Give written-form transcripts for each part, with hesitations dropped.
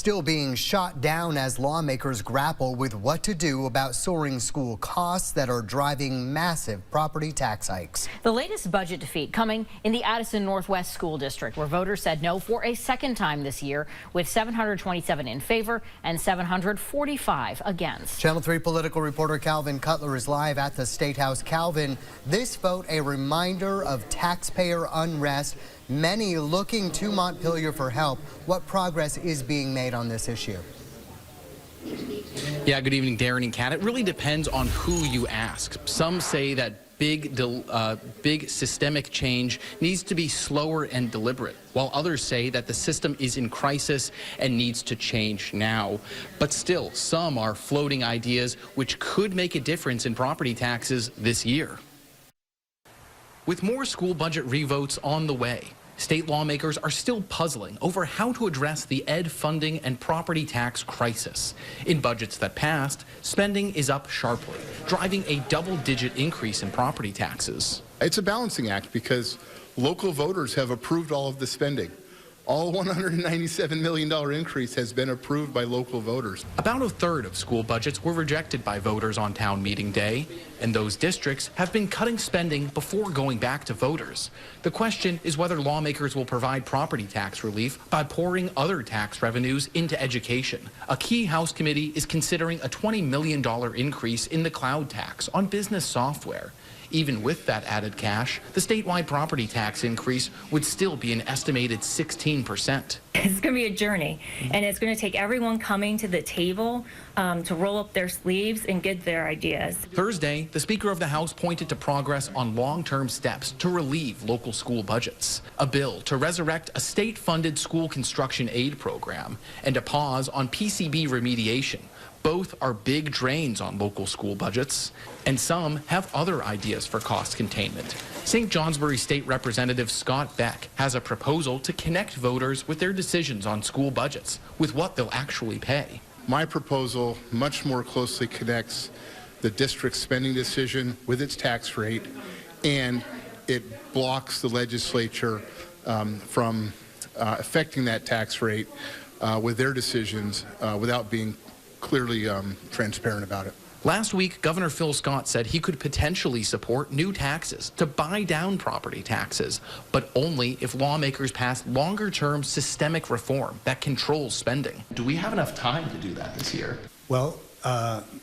Still being shot down as lawmakers grapple with what to do about soaring school costs that are driving massive property tax hikes. The latest budget defeat coming in the Addison Northwest School District, where voters said no for a second time this year, with 727 in favor and 745 against. Channel 3 political reporter Calvin Cutler is live at the State House. Calvin, this vote a reminder of taxpayer unrest, many looking to Montpelier for help. What progress is being made on this issue? Yeah, good evening, Darren and Kat. It really depends on who you ask. Some say that big systemic change needs to be slower and deliberate, while others say that the system is in crisis and needs to change now. But still, some are floating ideas which could make a difference in property taxes this year. With more school budget revotes on the way, state lawmakers are still puzzling over how to address the ed funding and property tax crisis. In budgets that passed, spending is up sharply, driving a double-digit increase in property taxes. It's a balancing act because local voters have approved all of the spending. All $197 million increase has been approved by local voters. About a third of school budgets were rejected by voters on town meeting day, and those districts have been cutting spending before going back to voters. The question is whether lawmakers will provide property tax relief by pouring other tax revenues into education. A key House committee is considering a $20 million increase in the cloud tax on business software. Even with that added cash, the statewide property tax increase would still be an estimated 16%. It's going to be a journey, and it's going to take everyone coming to the table to roll up their sleeves and get their ideas. Thursday, the Speaker of the House pointed to progress on long-term steps to relieve local school budgets, a bill to resurrect a state-funded school construction aid program, and a pause on PCB remediation. Both are big drains on local school budgets, and some have other ideas for cost containment. St. Johnsbury State Representative Scott Beck has a proposal to connect voters with their decisions on school budgets with what they'll actually pay. My proposal much more closely connects the district's spending decision with its tax rate, and it blocks the legislature from affecting that tax rate with their decisions without being clearly transparent about it. Last week, Governor Phil Scott said he could potentially support new taxes to buy down property taxes, but only if lawmakers pass longer-term systemic reform that controls spending. Do we have enough time to do that this year? Well,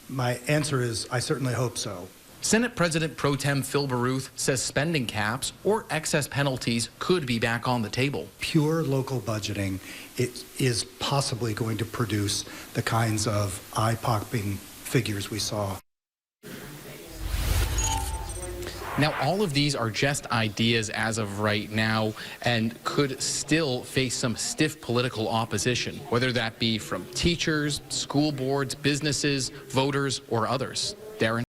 my answer is I certainly hope so. Senate President Pro Tem Phil Baruth says spending caps or excess penalties could be back on the table. Pure local budgeting is possibly going to produce the kinds of eye-popping figures we saw. Now, all of these are just ideas as of right now and could still face some stiff political opposition, whether that be from teachers, school boards, businesses, voters, or others. Darren?